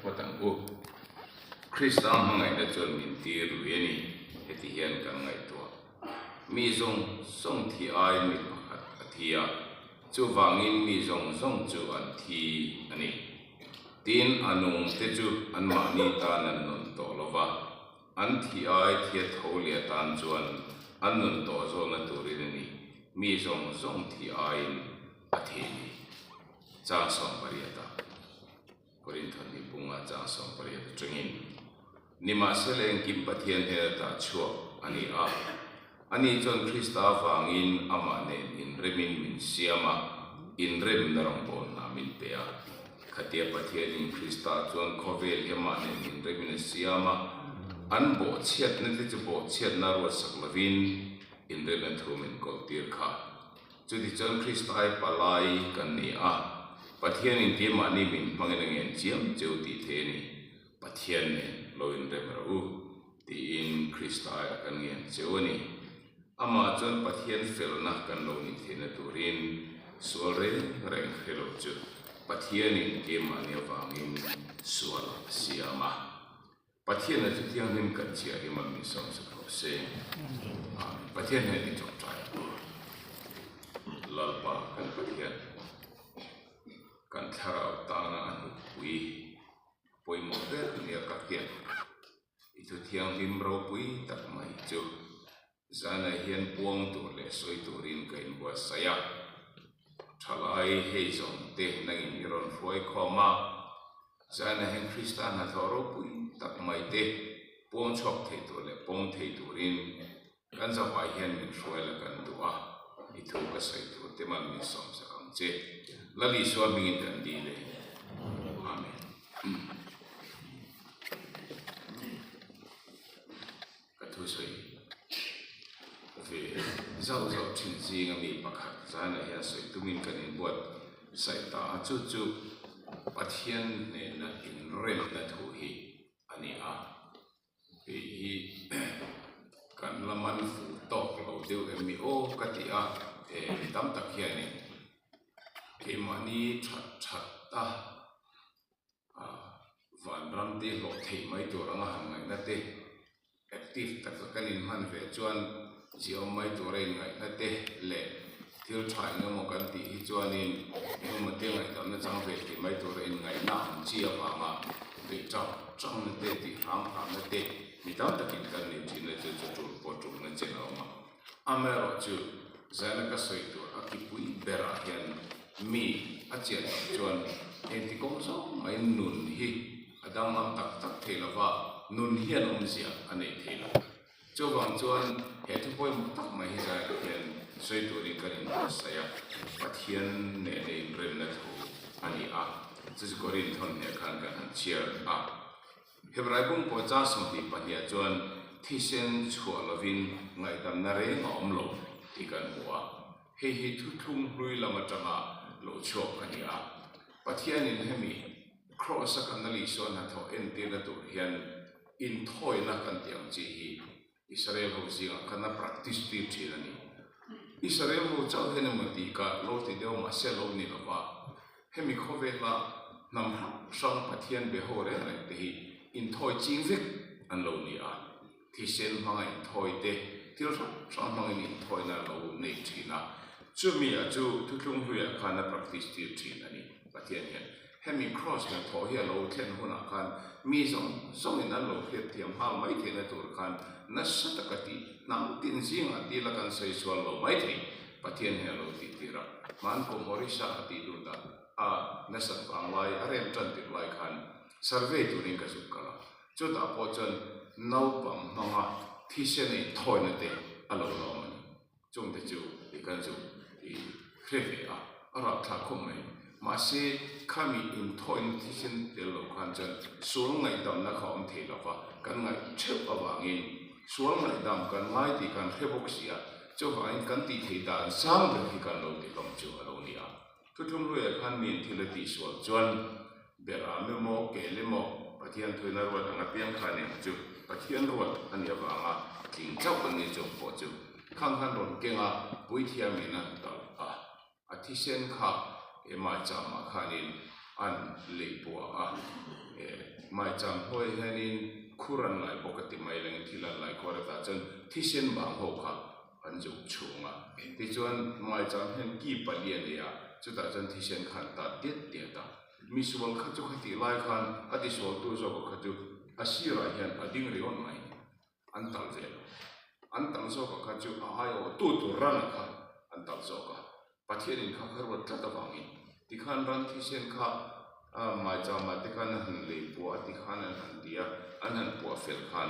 What an o Christian Hangai that John Mintir Ruini, Etienne Gangaito. Mizong Song Ti I Atia, Chu Wangin Mizong Song Chu and Ti Ani. Tin Anung Teju and Manita and Non Tolova, Anti I Tiet Holia Tan Juan, Anun Tozona Turini, Mizong Song Ti I Atini. Jason Pariata Corinthon ni bunga Jason Pariata Jungin Nima Seleng Kim Patien Herta Chua Ani John Christa Wangin Amane in Remin Min Siama in Rem Narambon Namin Pea Katia Patien in Christa John Kovel Yamane in Remin Siama Anbo Chiat Netijabo Chiat Narwa Saklavin in Renatumin Goltirka Judi John Christa Palai Kania Pathian in Timani min Manganang Jiam Jodi Teni, Pathian Loin Remeru, the in Christa Kangian Joni, Ama John Pathian Felna can Loni Tenaturin, Suare, Rank Heloju, Pathian in Timani of Angin, Suala, Siama, Pathian at the Tianim Kantia, Himam Songs of say, Pathian had it of trial, Lalpa and Pathian. Kan thara tana anu pui pui moder ni akakian itu tiang limro pui tak mai jo zana hian puang tu le soi turin kain buat saya thalai hei zong te nang iron foi khoma zana hen kristan na thoro pui tak mai te puang chok the tu le pong the turin kan za pai hian min foi la kan tua itu ka sai tu te man min som sa kang che Lali suami mingin kandile. Amen. Katusoi. Ve zau cinci ngami pakat sana ya soi tumin kanin buat sai ta cucu pathian ne na in rem na thuhi ani a. Hi kan laman fu tok lo deu mi o katia tam tak hian Kemani chat van ramde lo thei mai to ranga hangai na te active tak kanin man ve chuan jiom mai to re ngai na te le thil thai no mo kan ti hi chuanin no ma te ngai tam na chang ve ti mai to re ngai na chi a ma te chang na te ti ham na te mi ta takin kan ni chi na chu po chu na che na ma amero chu zana ka soi to akipui bera hian mi achian chuan enti kong so mai nun hi adang lam tak thelawa nun hian zia anei thela chowang chuan he thu poi mu tak mai hi hian soi tu ri kan saya pathian ne nei rem na thu ani a chu korin thon ne khan kan chiar a hebrai bung po cha som ti pania chuan thisen chualovin ngai dam na re ngom lo ti kan huwa he thu thum hlui lama tanga lo chok ania pathian in hemi cross akanali so na tho ente na tur hian in thoi na kan tiang chi hi Israel ho zinga kana practice ti thirani Israel ho chau hena mati ka lo ti deu ma se lo ni lova hemi khove la nam sang pathian be ho re re te hi in thoi ching vek an lo ni a thi sen mangai thoi te til sang mangai ni thoi na lo nei thina Chumi a chu tutlung huya kana practice ti thin ani pathian hian hemi cross na tho hi lo thlen huna khan mi zong in an lo phet thiam ha mai the na tur khan na satakati nam tin zinga ti la kan sai swal lo mai the pathian he lo ti tira man ko morisa ti du da a na sa pang lai arem chan ti lai khan survey tu ring ka su kala chu ta po chan nau pam manga thi se nei thoi na te alo lo mani chung te chu ikan chu Kreve Arab Takume, Masi Kami in Toin Tishin Delo Kanjan, Sulangai Dam Nakam Telava, Ganai Chip Avangin, Sulangai Dam Gan Mighty Gan Heboxia, Jovain Ganti Tida, and Sound that he can know the Lomjo Alonia. Tutumwe can mean Tilati Swal John, Beramemo, Gelemo, Patian Tuinarwa and Apian Kanim, Patian Rot and Yavama, King Japanese of Poju. Kang Han Ron Genga, Buitia Mina, Atisen Ka, Ema Jama Kanin, and Leipua, ไม่จำห้อยให้นินคุรันไหลปกติไม่เล่นที่ละไหลก็ระดับจนที่เส้นบางหัวครับอันจุกชูงอ่ะที่จวนไม่จำเห็นกี่ปลีเลยอ่ะจุดแต่จนที่เส้นขันตาเด็ดตามีส่วนขจุกที่ไล่ขันอดีส่วนตัวจบขจุกอาศัยอะไรเห็นอดิ่งเรียนไหมอันตั้งใจอันตั้งโซกขจุกอาให้โอตัวรันค่ะอันตั้งโซกประเทศนี้ข้าเขาวัดตะวังอินที่ขันรันที่เส้นข้าไม่จำมาที่ขันหันเลยปัวที่ขันหันเดียอันหันปัวเฟลขัน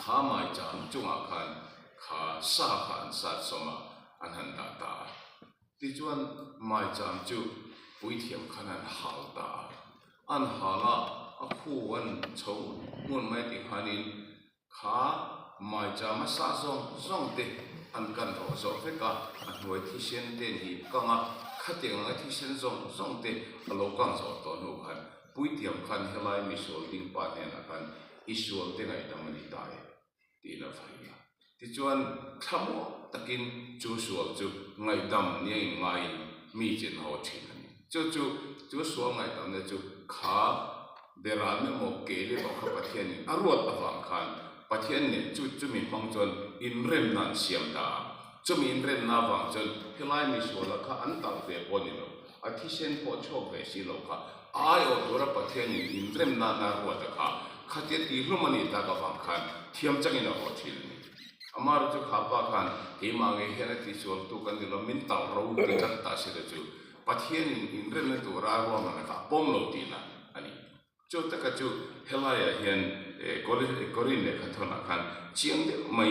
ข้าไม่จำจุงอาขันข้าสาขันสัตสมาอันหันตาตาที่จวนไม่จำจุปุยเทียมขันหันหาวตาอันหาละคู่วันชงมุ่นไม่ที่ขันินข้าไม่จำมาสะสมเตอันกันรอสอบเฟกะอันหน่วยที่เส้นเด่นหีกังอ่ะขัดเตียงที่เส้นส่งเตโลกังสอบตอนหัวขันปุยเทียมขันเฮลัยมิสโซลิงปาเนี่ยนะกันอิสโซลเตไงตั้งมันตายตีละไฟที่จวนขโมยตะกินจูสวลจูไงดำเนี่ยไงมีจินหัวชินจูสวลไงดำเนี่ยจูขาเดรานเนี่ยโมเกลี่บอกเขาประเทศนี้อรวดอวังคันประเทศนี้จูมีฟังจนอินเรมนันเสียมดาจูมีอินเรมนาฟังจนเฮลัยมิสโซลค่ะอันตั้งเวปนิโลอาทิเชนพอชอบเวสิโลค่ะอายอตัวประเทศนี้อินเรมนานารวดค่ะขัดเย็ดที่ลุมันนี่ตากฟังคันเทียมจังอินหัวชินอามารุจุข้าปาคันที่มาเงยเฮนัที่ส่วนตุกันดิลมินตาเราดิจัตตาสิเดจูประเทศนี้อินเรมตัวราวมันนะคะปมโลดีนะอันนี้จุดตะกจูเฮลายเห็นกอรินเนี่ยขัดทนกันเชียงเดียไม่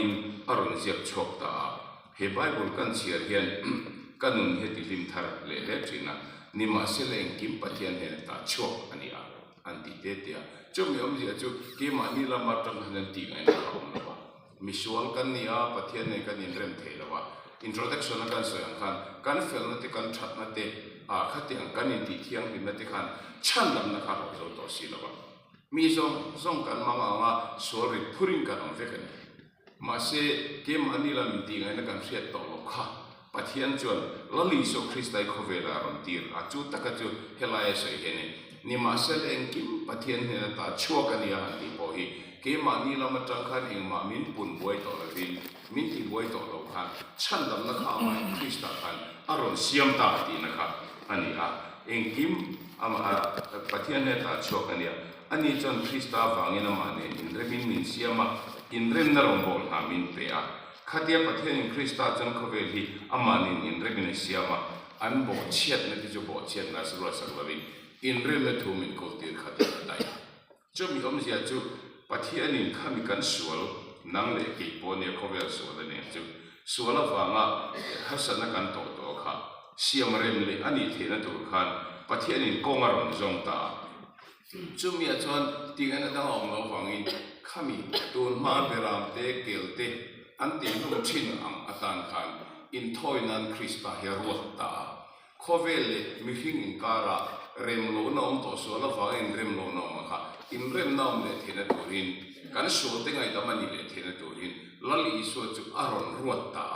อารมณ์เสียบชกตาเฮบายบุลกันเชียร์เห็นกันนุ่นเฮติลิมทาร์เล่เล็บจีนะนิมาเสเลงกิมประเทศเห็นตาชกอันนี้อันที่เดียจุดมีอมเสียจุดเกี่ยมันนี่ละมาตั้งหันตีไงนะครับมิสวลกันนี่ประเทศนี้กันอินเรมเทลว่า introduction กันส่วนกันเฟลนั่นที่กันชัดนั่นเองขัดยังกันอินที่เที่ยงนั่นที่กันชันลำนะครับเราตัวสิละว่ามีส่งกันมาsorry พูดกันองเฟกันมาเสเกี่ยมันนี่ละมีตีไงนั่นกันเสียตัวลูกค่ะประเทศจวนลลิโซคริสต์ได้ขบเวลารันตีจุดตะกัจุเฮลายสวยเห็นนี่มาเสเลงกิมประเทศเนี่ยตาชัวกันนี่ฮันที่พอฮีเกี่ยมันนี่ละมาจังคันเองมามินปุ่นบวยตัวละวินมินที่บวยตัวลูกค่ะฉันดำนะครับมาคริสต์กันอารมณ์เสียมตาดีนะครับอันนี้เองกิมประเทศเนี่ยตาชัวกันเนี่ยอันนี้จนคริสต์ฟังเงินมาเนี่ยอินเรมินมินเสียมาอินเรมนารองบอลหามินเปียขัดเดียประเทศคริสต์จนเขาเวลีอามานินอินเรมินเสียมาอันบ่เชียดนั่นที่จะบ่เชียดน่าสุรสักละวินอินเรมนทูมินโคติร์ขัดเดียได้จุดมีอมเสียจุประเทศนี้ข้ามีการสวลนั่งเล็กกี่ปนเนี่ยเขาเวลสวลเนี่ยจุสวลฟังฮัสนักันโตค่ะเสียมเรมเลยอันนี้เทนตัวขันประเทศนี้กงอารมณ์จงตาจุมีอาจารย์ที่กันตั้งองเราฟังอินข้ามีตัวมาเบรามเตเกลเตอันที่นุ่งชินอังอาจารย์ขันอินทอยนันคริสต์เฮรัวตาโคเวลมิหิงการะเรมโลนอมตัวสวลฟังอินเรมโลนอมค่ะอินเรมนอมเนี่ยเทนตัวหินกันสวดยังไงดามันนี่เนี่ยเทนตัวหินลลิสวดจุอารอนรัวตา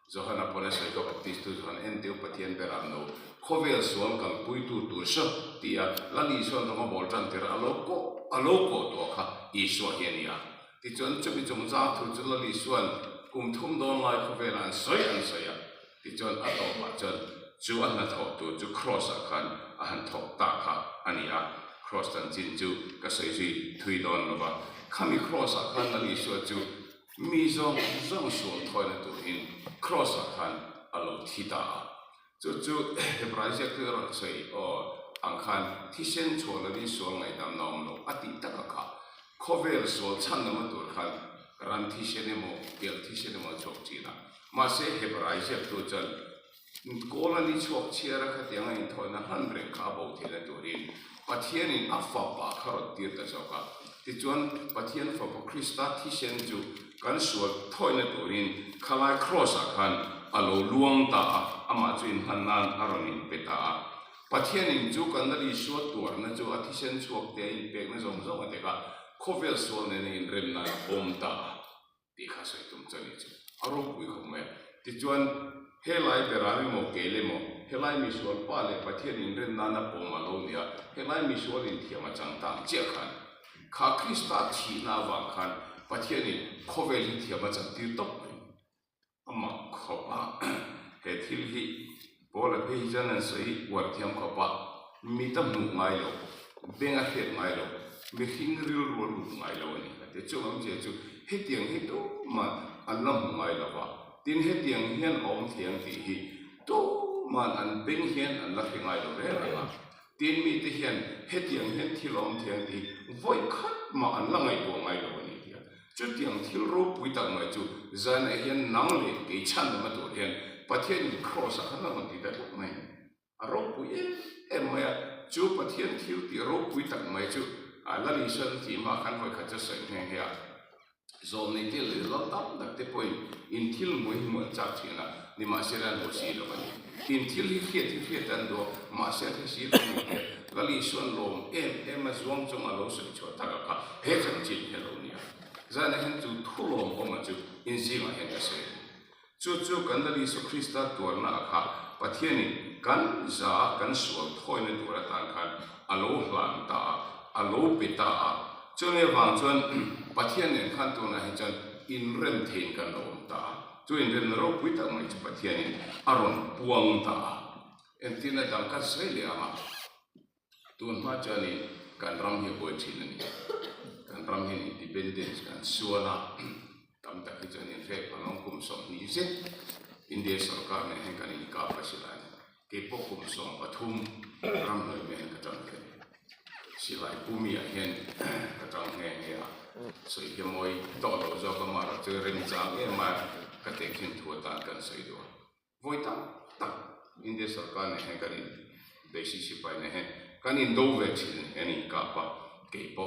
Zohana ponesa ko baptistu zohana enteu patien beramno khovel suam kal puitu tursa tia lali suam rongo boltan ter aloko to kha iswa hiania ti chon chumi chum za thu chu lali suan thum don lai khovelan soya ti chon ato pa chon chu an na tho tu chu cross khan an thok ta kha ania cross tan chin chu ka sei ji thui don lo ba khami cross khan lali suan chu mi zong suam thoi na tu in cross akan alo thita chu hebraisha kero sei o angkhan thisen chola di so ngai dam nom lo ati takaka khovel so chan na tur khan ran thisen mo gel thisen mo chok china ma se hebraisha tu chan kola ni chok chiara kha tiang in thona han bre kha bo thela turin pathian in afa pa kharot tir ta soka ti chuan pathian fa po krista thisen chu kan suat thoina turin khalai cross akan alo luang ta ama chuin hanan aronin peta pathian in chu kan li suat tur na chu athisen chuak te in pek na zong zong ate ka khovel so ne in rem na om ta ti kha sai tum chani chu aro pui khom me ti chuan เฮลัยเปราไม่โมเกลโมเฮลัยมีส่วนป้าเลยประเทศอินเดียนานาปงมาโลเนี่ยเฮลัยมีส่วนอินเดียมาจังต่างเจ้าขันข้าคริสต์ที่นาวังขันประเทศนี้โคเวลิเทียมาจังตีตกเลยอามาขบ้าเฮทิลฮีพอละพี่จันนั้นสิวัดเทียมขบ้ามีตั้งหนุ่มไงโลเบงอาเฮ็ดไงโลมีหิงริลรัวหนุ่มไงโลนี่แต่จู่มันเจ้าจู่เฮ็ดยังเฮ็ดตัวมันอันนั้นหนุ่มไงโลวะดินเฮ็ดยังเฮียนอมเทียงที่ฮีตัวมันอันเบงเฮียนอันละหิงไงโลเรื่องอะไรดินมีที่เฮียนเฮ็ดยังเฮียนที่อมเทียงที่วัยคัดมาอันละไงตัวไงโลนี่จุดยังที่รูปวิตังไงจู่จะเนี่ยเฮียนนั่งเลยกี่ชั้นมาตัวเฮียนประเทศนี้ครอสขนาดนี้ได้ไหมรูปวิไม่จู่ประเทศที่รูปวิตังไงจู่ละลิชันที่มาขันไว้ขัดจะใส่เงี้ยโซนนี้ที่เลยเราตั้งแต่ที่pointอินทิลมวยเหมือนจากที่นั่นนี่มาเสียแล้วหัวสีแล้วมันอินทิลที่เขียนตั้งตัวมาเสียที่สีแล้วมันละลิชันลมมาสวมจงอาลูสุดชัวตากะเฮ้ยจังจีเฮโลเนี่ยจะเนี่ยเห็นจู่ทุลมออกมาจู่อินซีมาเห็นก็เสียจู่กันละลิสุคริสต์ตัวน่ะค่ะประเทศนี้กันจะกันสวมถอยในตัวละต่างกันอาโลหลังตาอาโลปิตาจนในบางจนประเทศนี้ขั้นตัวนั้นจนอินเรนเทนกันลงตาจนอินเรนโรปิตาไม่ใช่ประเทศนี้อารมณ์ปวงตาเอ็นที่นั่นดังกันเสียเลยอ่ะตัวมาจนนี้การรำเฮียบวยชินนี่การรำเฮียอินดิเพนเดนซ์การสัวนะตามแต่ที่จนนี้เรื่องพลังคุมสองนี้สิอินเดียสรการเนี่ยให้การอินกาปัสลายเก็บพวกคุมสองปฐุมรำเลยเนี่ยก็จังเลยสิไลภูมิอาเห็นกระจังแห่งเนี่ยสวยขโมยต่อเราจะก็มาเจอเรื่องจางเนี่ยมากระเตกขึ้นทั่วตากันสวยด้วยวัยตักอินเดียสรการเนี่ยกันเดชิสิไปเนี่ยกันอินโดเวชินเนี่ยกับเก็บ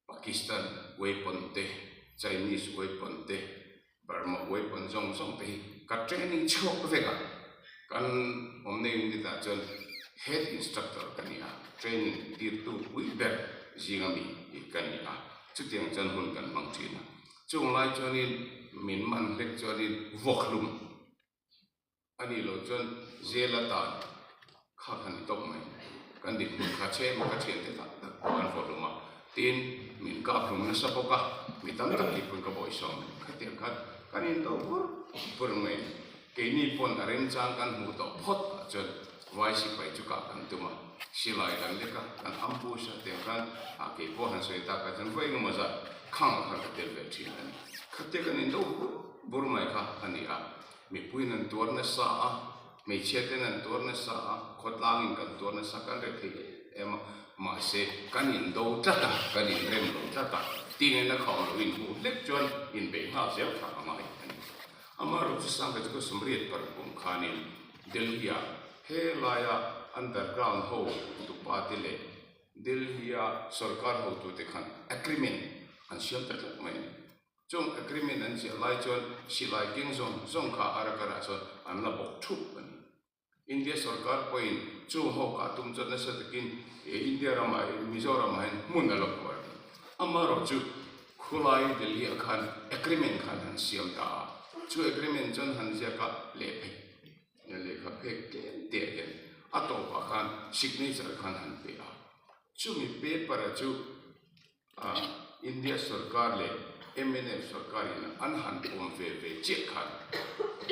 ปากีสถานเวปอนเตไชนีสเวปอนเตบาร์มาเวปอนซองเตกับเทรนนิ่งช็อปเวกันกันผมเนี่ยอินเดียจนhead instructor kania training tir tu wiber jingami ikania chutiang chan hun kan mangchina chung lai chonin min man lek chonin voklum ani lo chon zela ta kha khan tok mai kan dik kha che ma ka chen te ta kan voluma tin min ka phum na sapoka mitam tak ki pun ka boy song khatir khat kanin to pur mai ke ni pon arem chang kan hu to phot chon vai si pai chu ka kan tuma silai kan leka kan ampu sa te kan a ke po han soi ta ka jan vai no ma za khang kha ka tel ve thi an khatte kan in do bur mai kha ani a mi puin an tor na sa a me cheten an tor na sa a khotlang in kan tor na sa kan re the em ma se kan in do ta ta kan in rem do ta ta tin na khong lo in hu lek chon in be ha se tha mai amaro chu sang ka chu somriat par kum khanin delhi Helaya underground ho tu patile Delhi sarkar ho tu tekhan agreement an siam tak mai chong agreement an sia lai chon silai king zong kha arakara chon an la bok thup ani India sarkar point chu ho ka tum chon na satakin India rama Mizoram han mun la ko amaro chu khulai Delhi khan agreement khan an siam ta chu agreement chon han sia ka le phe le kha phe ke te hen ato pa khan signature khan han pe a chu mi paper chu India sarkar le MNF sarkar in an han pom ve che khan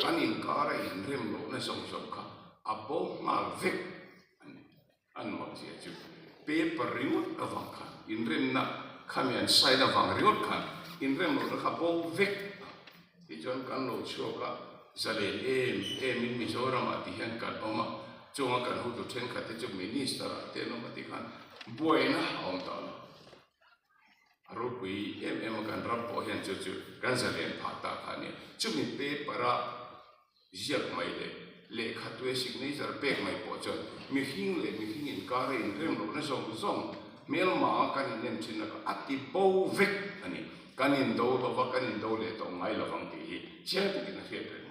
kan in kara in rem lo na song kha abo ma ve an ma che chu paper riut awang khan in rem na khamian side awang riut khan in rem lo kha bo ve ti jon kan lo chu ka zale in Mizoram ati han kan oma chunga kan hu tu then kha te chu minister te no mati khan boina om ta ro pui kan rap po hian chu kan zale phata khani chu mi pe para ziak mai le kha tu signature pek mai po chon mi hing in kare in rem lo na song mel ma kan in nem chin ka ati bo vek ani kan in do lo ba kan in do le to ngai la wang ti che ti na he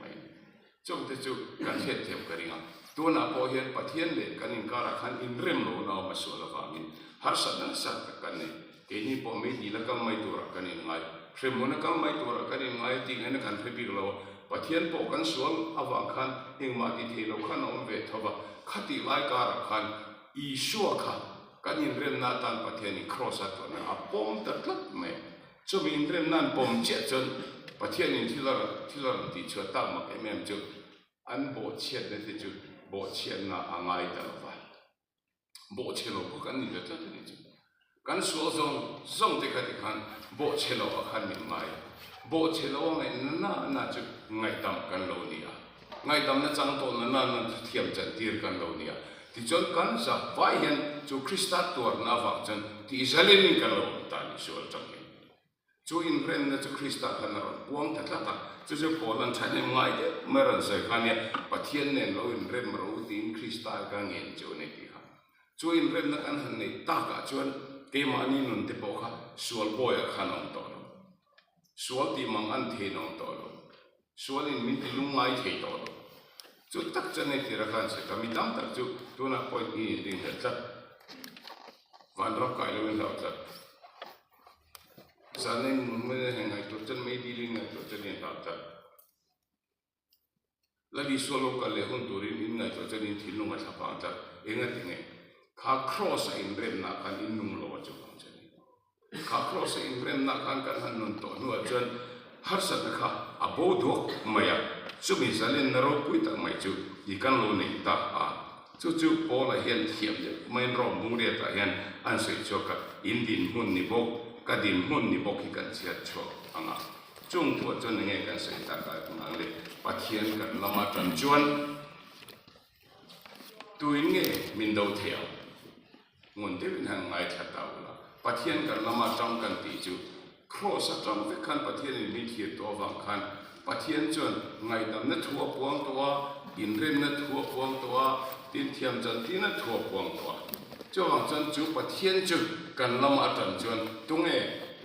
chung te chu kan het them karinga tuna po hian pathian le kanin kara khan in rem lo na ma so la wamin har sa na sa kan ne ke ni po me di la kam mai tur kanin ngai hremona kam mai tur kanin ngai ti ngena kan phepi lo ประเทศปกันสวนอวังคันเองมาที่เทโลขันอมเวทว่าขัดไล่การคันอีชัวค่ะกันยินเรื่องนาตันประเทศนี้ครอสตัวนะปมตัดลัดไหมจะมีเรื่องนั้นปมเจ็ดจนประเทศนี้ที่เราติดเชื้อตั้งมาเป็นแม่จุดอันโบเชียนนี่ที่จุดโบเชียนน่ะอ่างไงแต่ละวันโบเชียนเราพวกกันนี่จะจะนี่จุดกันสวนส่งที่กันที่คันโบเชียนเราคันมีไงโบเชลว่าไงน่าจะไงดำกันโลนี่อ่ะไงดำนั่นจังตัวนั่นเทียมจันทีร์กันโลนี่อ่ะที่จนกันสับไว้เห็นจูคริสต์ตัวน่าฟังจันที่อิสราเอลกันโลตานี่ชัวร์จังเลยจูอินเรนนั่นจูคริสต์กันโลพวงทัดทัดจูโพลันใช้ในไงเดียเมื่อรันใส่กันเนี่ยประเทศเนี่ยเราอินเรนมารู้ที่อินคริสต์กันเงินจูนี่ที่ฮะจูอินเรนนั่นกันหันในตากะจวนเกมานี่นุ่นที่บอกฮะชัวร์บอยขันองตัวสวดที่มังอันเทนองตัวเราสวดอินมินที่ลุงไงเทตัวเราจุดตักจันในที่รักกันเสกมีตั้งตักจุดตัวนักปอยอีดิ่งเด็ดจัดวันรักไก่เราเป็นเราจัดสันนิษไม่ได้เห็นไงตัวจันไม่ดีลิงไงตัวจันเนี่ยเราจัดแล้วดิสวดโลกาเลหุ่นตัวรินไงตัวจันนี่ที่ลุงไงสับปะจัดเองไงที่ไงข้าครอสอินเรนนักกันอินนุ่งโลวจุดข้าครอสอินเรนนักกันกันหันนุ่นตัวนัวจนฮาร์สัตข้าอโบดวกไม่อะสุมิสาเลนนรกปุยตั้งไม่จุดอีกันโลนี่ตาจู่พอละเห็นเทียบเลยไม่รอมุงเรียตาเห็นอันสุดช็อกอินดินหุ่นนิบกกดินหุ่นนิบกที่กันเสียช็อกอ่ะจงตัวจนยังไงกันสุดตากันมาเลยปัจเจียนกันละมาจันจวนตัวยังไงมินดาวเทียวงุนเดินทางไงชัดดาวละปัจเจียนกันละมาจังกันตีจูครอสจังเวคันปัจเจียนมีเทียตัววังคันปัจเจียนจนไงดำนัทหัวพวงตัวอินเรนนัทหัวพวงตัวดินเทียมจันที่นัทหัวพวงตัวเจ้าวังจันจูปัจเจียนจูกันละมาจันจวนตรงเอ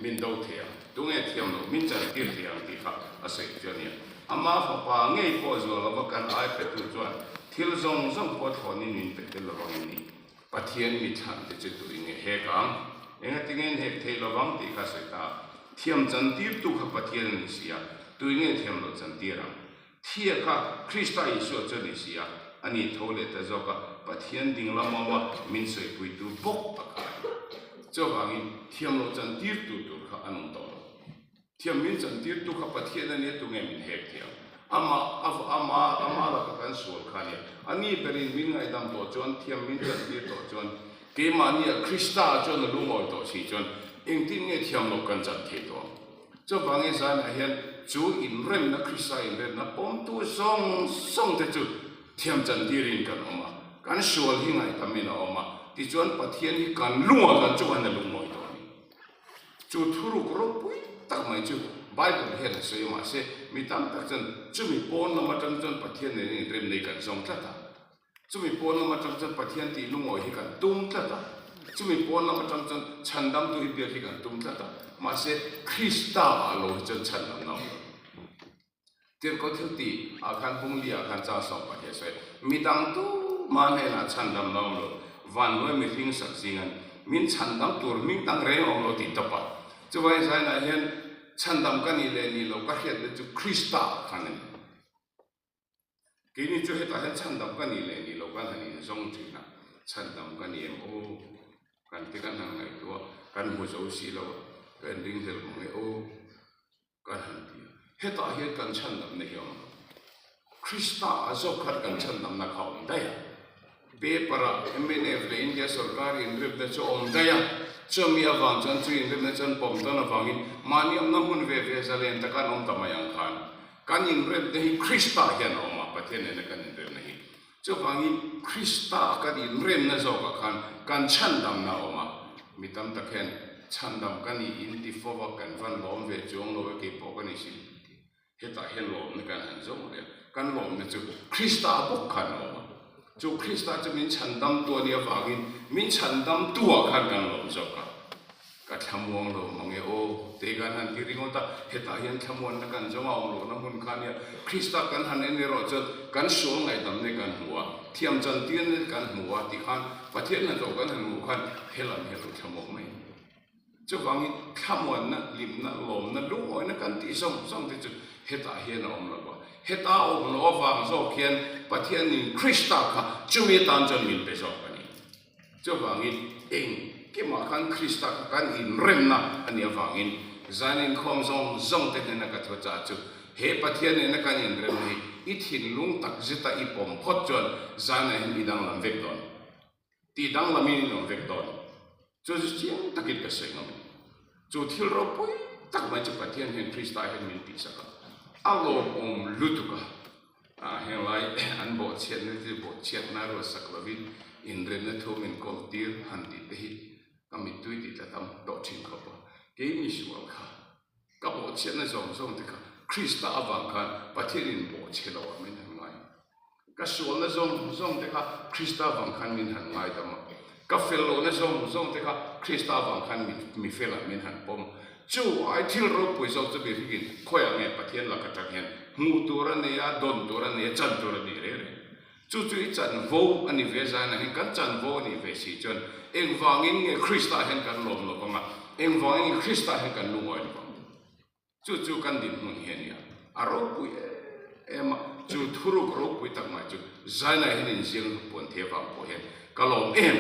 มินดาวเทียตรงเอเทียมโลมินจันตีเทียมตีค่ะอาศัยเจ้าเนี่ยอามาฟ้าป่าเงยพอจวนแล้วก็กันไอเป็ดตัวจวนที่เราส่งพอถอนนี่มินเป็ดตัวละวังนี่ปัจเจียนมีทันที่จะตัวเองเฮกังเองที่เงินเฮกเทละวังตีค่ะสุดท้ายเทียมจันทีตุขปัจเจียนนี่เสียตัวเองเทียมโลจันทีรังเทียค่ะคริสต์อิสุจนี่เสียอันนี้ทั่วเลยแต่เจ้าก็ปัจเจียนดิ่งละมาว่ามินสวยปุยตัวบกปะกันเจ้าว่างี้เทียมโลจันทีตัวค่ะอันนั้นต่อเทียมมินจันทีตุขปัจเจียนนี่ตัวเองมินเฮกเทียมอามาละกันสวดขันเนี่ยอันนี้เป็นมินไงดำตัวจวนเทียมมินจันทีตัวจวนเกมานี่คริสต์จวนลุงเอาตัวสีจวนเองที่เนี่ยเทียมโลกันจันทีตัวเจ้าบางอย่างนั้นเห็นจูอินเรมนักคริสต์อินเรมนักปมตัวส่งแต่จุดเทียมจันทีรินกันออกมาการสวดที่ไงทำไม่ออกมาที่จวนปะเทียนนี่การลุงกันจวนนั่นลุงเอาตัวนี้จุดทุรุกรบปุยตั้งไม่จุดไบเบิลเห็นเสียมาเสียมีตั้งแต่จนจะมีปนนมาจนปะเทียนนี่เรมในกันส่งทัดจะมีปนนมาจนปะเทียนที่ลุงเอาที่กันตุ้มทัดจะมีปนนมาจนฉันดำตัวเบียที่กันตุ้มทัดมาเสียคริสต์อาโลจนฉันดำน้องเดี๋ยวก็เท่าที่อาคารพุ่งเลียอาคารจ้าสอบปะเทียนเสียมีตั้งตู้มาเนี่ยนะฉันดำน้องโลวันวันมีทิ้งสักสิ่งมินฉันดำตัวมินตั้งเรื่องของโลติดต่อปะจะไว้ใช่ไหมเห็นฉันดำกันนี่เลยนี่เราก็เห็นเลยจุคริสต์ขันนี่กินนี่จุเหตุเห็นฉันดำกันนี่เลยนี่เราก็เห็นนี่ส่งถึงนะฉันดำกันนี่โอ้กันที่กันทางไหนตัวกันหัวโจสีเรากันดิ้งเดลมงโอ้กันหันที่เหตุเหตุกันฉันดำเนี่ยคริสต์อาจจะขัดกันฉันดำนักเขาได้เปปราเอ็มเอ็นเอฟอินเดียสุรการอินเรียบเดชอมได้จะมีอาวังจันทร์อินเรียบเดชอนปมตันอาวังอินมานิยมน้ำมันเวฟเอซาเลนตะการอมตามายังขันกันอินเรียบเดชคริสต์เห็นออกมาประเทศนี้กันอินเรียบนี้จะฟังอินคริสต์กันอินเรียบนั่นจะก็ขันกันฉันดำน่าออกมามีตั้งแต่เห็นฉันดำกันอินที่ฟอวกันวันล้อมเวจงโลเกปกันอิสิเหตุเห็นล้อมในการหันจงเลยกันล้อมเนี่ยจะคริสต์บุกขันออกมาจูคริสต์จะมีฉันดำตัวเนี่ยฟังอินมีฉันดำตัวขันกันล้อมจบกันก็ทำวงโลมังเอโอเตกันหันที่ริงตาเหตุเห็นทำวงนักกันจะมาองโลน้ำมันขันเนี่ยคริสต์กันหันเอเนโรจดกันสวงไงดำในกันหัวเทียมจันเตียนในกันหัวที่ขันประเทศนั้นตัวกันหันหัวขันเฮลันเฮลุทำวงไม่จะฟังอินทำวงนั้นลิมนั้นลมนั้นรู้ไว้นักกันที่ส่งที่จุดเหตุเห็นอมแล้วว่าเห heta om lo wang zo khian pathian in Krista kha chumi tan chon min pe zo ani cho wangin eng ke ma khan Krista kan in remna ani wangin zanin khom zong te na ka tho cha chu he pathian ne na kan in rem nei i thin lung tak zita i pom phot chon zana hin idang lam vek don ti dang lamin long vek don chu chiang takit ka se ngam chu thil ro pui tak ma chu pathian hin Krista hin min pi sa ka alo om lutuka hen lai an bo chen ne ti bo chen na ro sak lavin in rem na thom in kol tir han ti te hi kami tui ti ta tam do chin ko pa ke mi shu kha ka bo chen na zong te ka Krista avang khan pathian in bo che lo min han ngai ka sual na zong te ka Krista avang khan min han ngai ta ma ka fel lo na zong te ka Krista avang khan mi fel min han pom chu ai thil ro pui zo chu bi hin khoya nge pathian la ka ta hen mu tur ne ya don tur ne chan tur ni re chu i chan vo ani ve za na hin kan chan vo ni ve si chon eng wangin nge Krista hen kan lom lo ma eng wangin Krista hen kan lu ngoi chu kan din mun hen ya aro pui ema chu thuru ro pui tak ma chu zaina hen in sing pon the wang po hen kalom em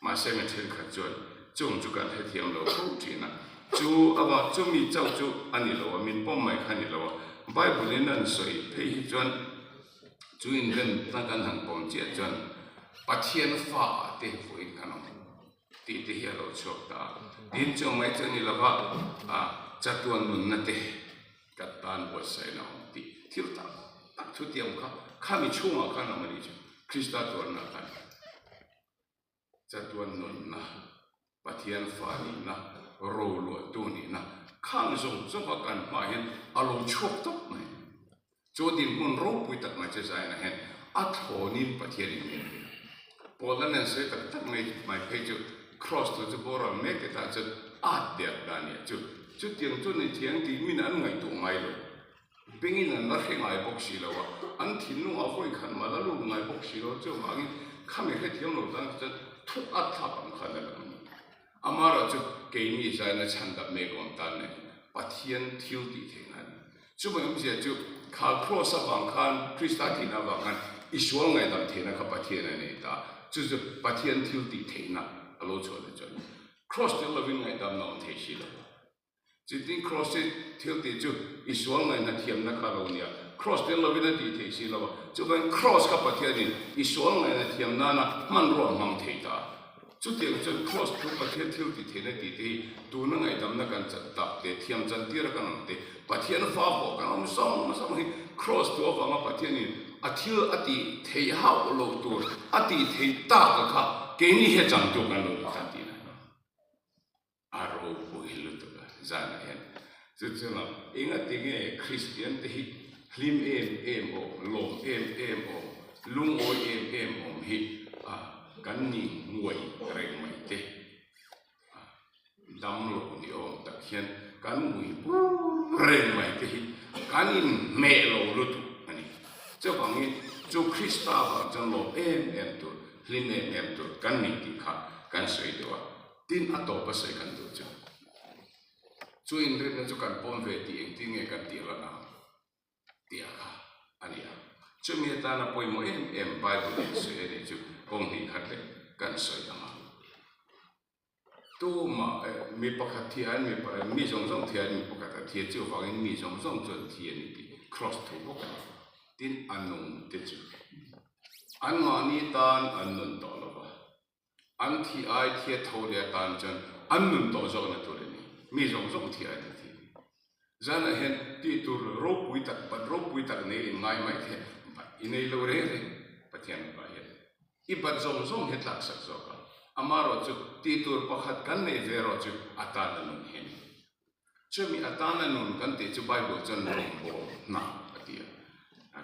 ma se me thil kha chon chung chu kan he thiam lo khu thi na chu awa chu mi chau chu ani lo min pom mai khani lo Bible in an soi pe hi chon chu in ren ta kan hang pom che chon pathian fa te foi kanong ti te hi lo chok ta din chong mai chon ni lava chatuan nun na te katan bo sai na ti thil ta tak chu tiam kha khami chunga kha na mari chu Krista tor na kan chatuan nun na pathian fa ni na ro lo tu ni na khang zong ka kan ma hen alo chok tok mai cho din mun ro pui tak ma che sai na hen a tho ni pathian ni polan an se tak mai pe chu cross to the border make it as a der dan ya chu tiang chu ni tiang ti min an ngai tu ngai lo pengin an la ngai bok si lo wa an thin nu a hoi khan ma la lu ngai bok si lo chu ma ngi khame he thiam lo dan chu thu a tha pam khan la amara chu ke ni sai na chan da me kon tan ne pathian thiu ti theng han chu ma yum sia chu kha cross a bang khan Krista ti na bang khan iswal ngai dam the na kha pathian ne ta chu pathian thiu ti theng na alo cho le chon cross the loving ngai dam na the shi lo chu tin cross thiu ti chu iswal ngai na thiam na kha lo nia cross the loving na ti the shi lo chu ban cross ka pathian ni iswal ngai na thiam na man ro mang the ta chu tiang chu cross tu pathian thiu ti the na ti te tu na ngai dam na kan chat ta te thiam chan ti ra kan te pathian fa ho kan om song hi cross tu wa ma pathian ni athil ati thei hau lo tu ati thei ta ka kha ke ni he chang tu kan lo ta ti na aro bu hilu tu ga zana hen chu na inga ti nge Christian te hi hlim em o lom em o lung o em o hi kan ni nguai reng mai te dam lo ni o ta hian kan ngui pu reng mai te hi kan in me lo lu tu ani cho bang chu Krista ba chan lo em tu hlim em tu kan ni ti kha kan sei do tin a to pa sei kan do chu in re na chu kan pom ve ti eng ti nge kan ti la na ti a kha ani a chu mi ta na poi mo em Bible se ni chu kong ni khat le kan sei da ma tu ma mi pakhat thian mi zong thian mi pakhat thian chu wang mi zong chon thian ni cross tu bo tin anung te chu an ma ni tan an nun to lo ba an thi ai thia tho le tan chan an nun to zo na tu le ni mi zong thian ni thi zana hen ti tu ro pui tak ne ngai mai the inei lo re pathian ba he i bat zong he tlak sak zo ka amaro chu ti tur pakhat kan nei zero chu atana nun hen chumi atana nun kan te chu Bible chan bo na atia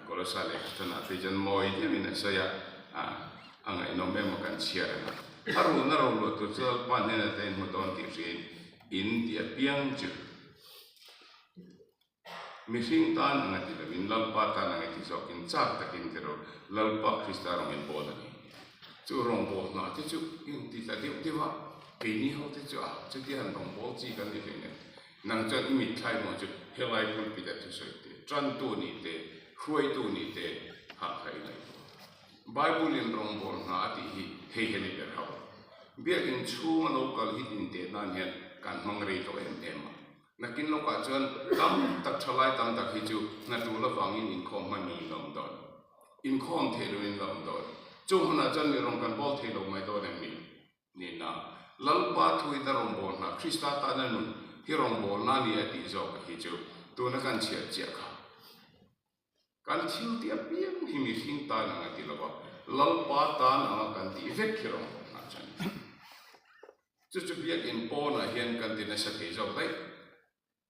kolosale tana te jan moi dia mina saya angai no memo kan chia haru na ro lo tu chal pa ne na ten mo don ti rin in dia piang chu missing tan ngati la min lalpa tan ngati sokin chak takin tero lalpa Krista rong en bola ni chu rong bo na te chu in ti ta ti wa pe ni ho te chu chu ti han rong bo chi kan ni ne nang chan mi thai mo chu helai pul pi da chu soi te trăn tu ni te khuai tu ni te ha khai nei Bible in rong bol nga ti hi hei heni ber hau bia in chu ma local hit in te nan hian kan mang rei to em na kin lo ka chuan tam tak thalai tam tak hi chu na tu la wangin in khom man ni nom don in khom the lo in lom don chu hna chan ni rong kan bol the lo mai do nem ni na lal pa thui da rong bol na Krista ta na nun hi rong bol na ni ati zo ka hi chu tu na kan chia chia kha kan thil ti apiam hi mi hing ta na ti lo ba lal pa ta na kan ti vek hi rong na chan chu chu bia in po na hian kan ti na sa ti zo dai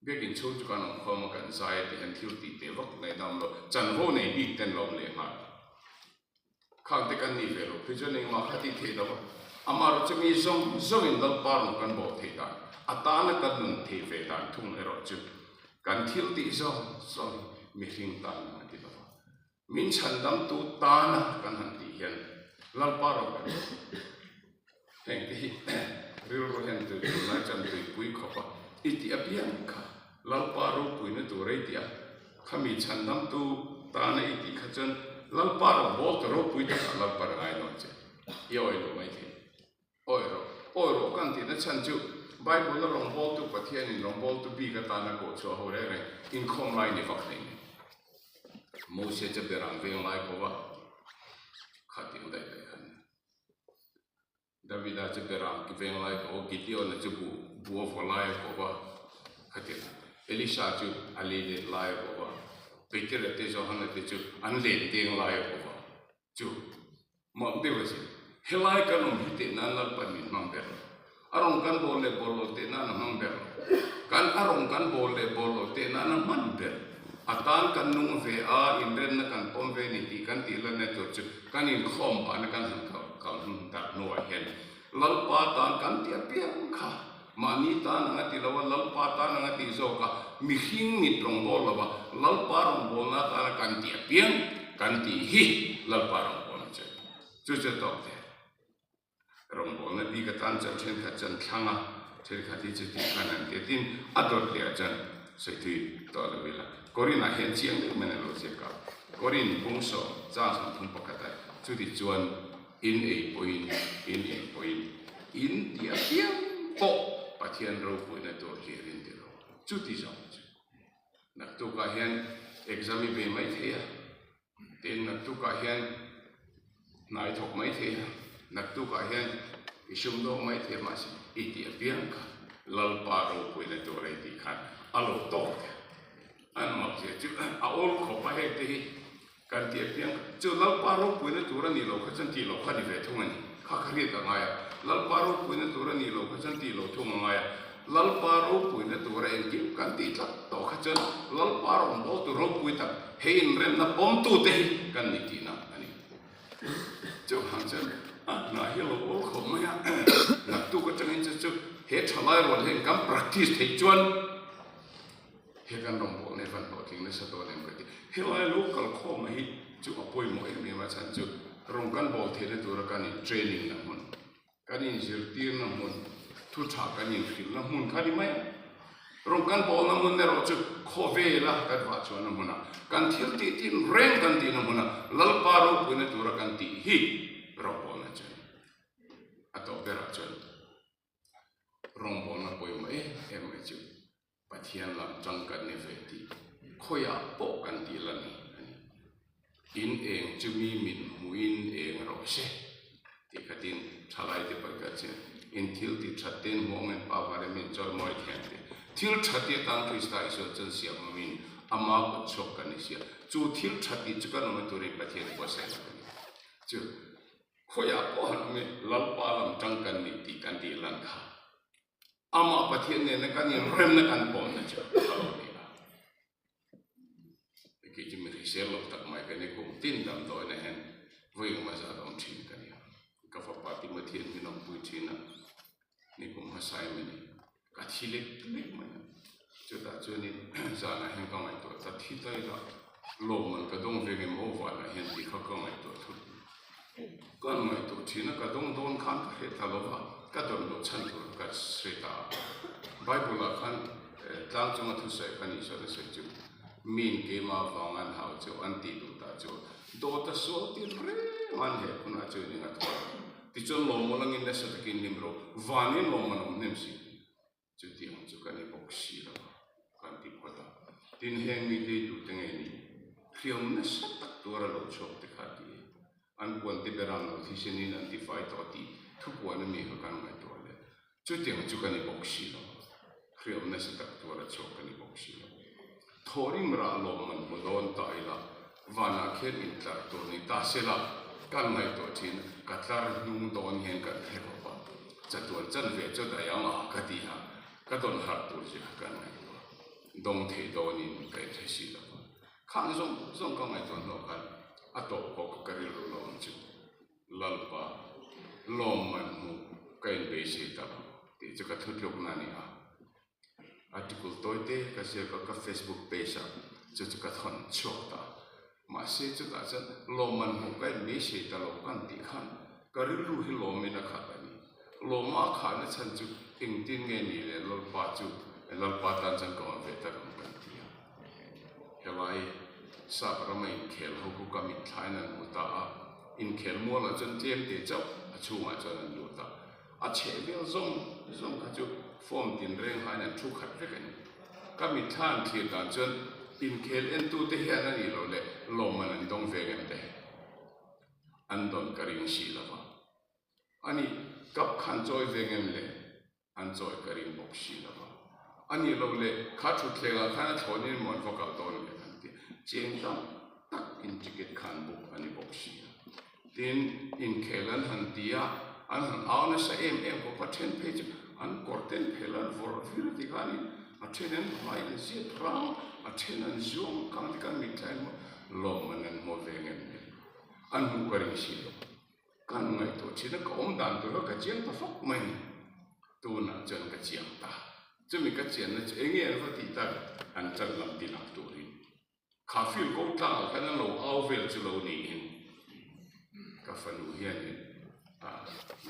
bia in chu chu kan ong khom kan sai ti han thil ti te vak nei dam lo chan ho nei bi ten lom le ma khang te kan ni ve lo phi chu ning ma khati the lo amar chu mi zong zong in dal par no kan bo the ta atana kan nun the ve ta thung ero chu kan thil ti zo so mi hing ta na ti lo min chan dam tu ta na kan han ti hian lal par ro kan heng ti ri ro hen tu na chan tu pui kho pa iti apian kha lal par ro pui na tu rei tia khami chan dam tu ta na iti kha chan lal par ro bo to ro pui ta lal par ai no che yo lo mai the oi ro kan ti na chan chu Bible la rong bol tu pathian in rong bol tu bi ka ta na ko cho ho re re in khom lai ni vak nei Moses che berang ve lai ko wa khatin dai dai han David che berang ki ve lai ko Gideon na chu bu vo lai ko wa khatin Elisha chu ali le lai ko wa Peter te jo han te chu an le ding lai ko wa chu mo de wa si helai ka no mi te nan la pa min mang ber arong kan bole bolo te na mang ber kan arong kan bole bolo te na man ber atan kan nung ve a in ren na kan pom ve ni ti kan ti la ne to chu kan in khom pa na kan han ka ta no a hen lal pa tan kan ti piang kha ma ni ta na ti lo lal pa ta na ti zo ka mi hing mi trong bol ba lal pa rong bol na ta kan ti piang kan ti hi lal pa rong bol che chu chu to te rong bol na bi ka tan chan chen kha chan thanga chen kha ti chi ti kan an te tin adot le chan se ti to la vela korin a hen chiang de men lo se ka korin bung so cha san thum pa ka ta chu ti chuan in a point in dia piang po pathian ro pu na to hi rin de ro chu ti zo na tu ka hen exam be mai the ya ten na tu ka hen nai thok mai the ya nak tu ka hian isum do mai the ma si iti apiang ka lal pa ro pu na to re ti khan alo to an ma che chu a ol kho pa he te kan ti apiang chu lal pa ro pu na to ra ni lo kha chan ti lo kha ni ve thung ani kha kha ri ta nga ya lal pa ro pu na to ra ni lo kha chan ti lo thung nga ya lal pa ro pu na to ra en ki kan ti ta to kha chan lal pa ro bo to ro pu ta hein rem na pom tu te kan ni ti na ani chu hang chan na hi lo ol khom ma ya na tu ka chang in chu he thalai ro he kam practice thei chuan he kan rong bo ne van bo king ne sa to nem ka ti he lai lo kal khom ma hi chu apoi mo em ma chan chu rong kan bo the le tu ra kan training na mun kan in zir tir na mun thu tha kan in fil na mun kha di mai rong kan bo na mun ne ro chu kho ve la ka wa chu na mun kan thil ti tin reng kan ti na mun lal pa ro pu ne tu ra kan ti hi ro bo na chu ato bera chu rong bo na poi mai em mai chu pathian lam chang kan ne ve ti khoya po kan ti la ni in eng chu mi min muin eng ro se ti ka tin thalai te pa ka che in thil ti thatten mong en pa vare min chor moi khen te thil thati tang Krista iso chen sia min ama ko chok kan sia chu thil thati chu kan no tu ri pathian po se chu khoya po han me lal pa lam chang kan ni ti kan ti lan kha ama pathian ne na kan rem na kan pom na cha ki ji mi se lo tak mai ka ne ko tin dam do na hen voi ma za dom thin kan ya ka fa pa ti ma thien mi no pu thi na ni ko ma sai mi ni ka thi le le ma chu ta chu ni za na hen ka mai to ta thi tai la lo man ka dong ve nge mo wa na hen ti kha ka mai to thu kan mai to thi na ka dong don khan ka he ta lo wa ka don lo chan tu ka sri ta bible la khan tang chung thu sai kan ni sa se chu min ke ma vangan hau chu an ti tu ta chu do ta so ti re man he kuna chu ni nga to ti chu lo mo lang in la sa takin nim ro vanin lo man nem si chu ti ang chu kan ni bok si la kan ti ko ta tin heng ni te tu teng ni khiom na sa tak tu ra lo chok te kha ti an buan ti beran lo thi sin in an ti fai to ti thu buan mi ha kan ngai to le chu ti ang chu kan ni bok si la khiom na sa tak tu ra chok kan ni bok si la thorim ra lo man mo don ta ila vana khen in tlar to ni ta sela kan ngai to chin ka tlar nung don hen kan the ko pa cha tuan chan ve cho da yang a ka ti ha ka don har tu ji kan ngai to dong the do ni kai the si la khang zong ka ngai to no kan a to ko ka ri lo lo chu lal pa lo man mu kai be si ta ti cha ka thut lok na ni a article toite ka se ka Facebook page chu chu ka thon chok ta ma se chu ta chan lo man mu kai me se ta lo kan ti khan ka ri lu hi lo me na kha ta ni lo ma kha na chan chu ting tin nge ni le lo pa chu lo pa tan chan ko ve ta ram kan ti helai sa ra mai khel ho ku ka mi thai nan mu ta in khel mo la chan tem te chau a chu ma chan an lu ta a che bel zong ka chu form tin reng hai nan thu khat ve kan ka mi than thi ta chan in khel en tu te hian ani lo le lo man an dong ve gan te an don ka ring si la ba ani kap khan joy ve ngem le an joy ka ring bok si la ba ani lo le kha thu tle ga kha thoni mon vo ka don le kan ti cheng tam tak in ticket khan bok ani bok si tin in khelan han tia an han auna sa em ko pathen page an korten phelan vor vir ti kani athenen mai le si rang athenen zoom kan ti kan mi thain lo manan mo ve ngem an mu ka ring si lo kan ngai to china ka om dan to ka chiang ta fok mai tu na chen ka chiang ta chu mi ka chian na che nge fa ti ta an chan lam ti lam tu ri kha fil ko ta ka na lo au vel chu lo ni in ka fa nu hian ni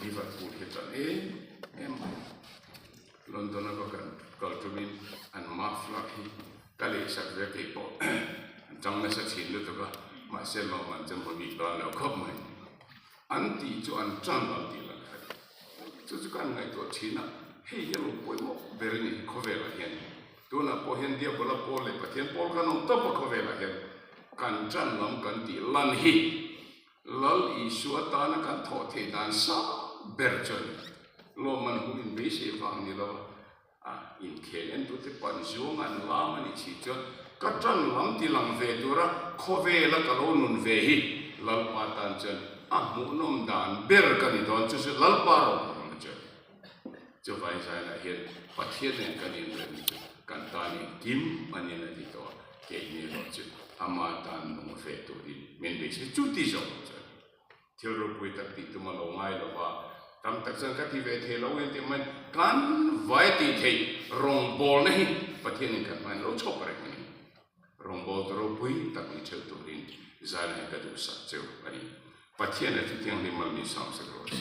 Liverpool he ta em London ko kan kal tu bin an ma fla hi ka le sa ve ke po chang na sa chin lu to ka ma se lo man chen mo mi ba lo khop mai an ti chu an chan lam ti la kha chu kan ngai to china he ye lo poi mo ber ni ko ve la hian tu na po hen dia ko la po le pa thian pol kan on to pa ko ve la hian kan chan lam kan ti lan hi lal i suwa ta na kan tho the dan sa ber chon lo man hu in be se wang ni lo in khelen tu te pan zung an la ma ni chi chon ka chan lam ti lang ve tu ra kho ve la ka lo nun ve hi lal pa tan chon mu nom dan ber ka ni don chu lal pa ro ma chon chu vai sai la hian pa thian nen ka ni ren kan ta ni kim ani na ti to ke ni lo chu ama tan no fe tu di men be se chu ti zo thiếu rồi bùi tắc tị tụi mà lâu ngay là và tam tắc sang các thị về thế lâu em thì mình can vài tị thế rong bol này và thiên nhiên các mình lâu chọc rồi mình rong bol rồi bùi tắc mình chơi tụi mình ra này cái đủ sạch chơi anh và thiên là thì thiên liên minh mình xong sẽ rồi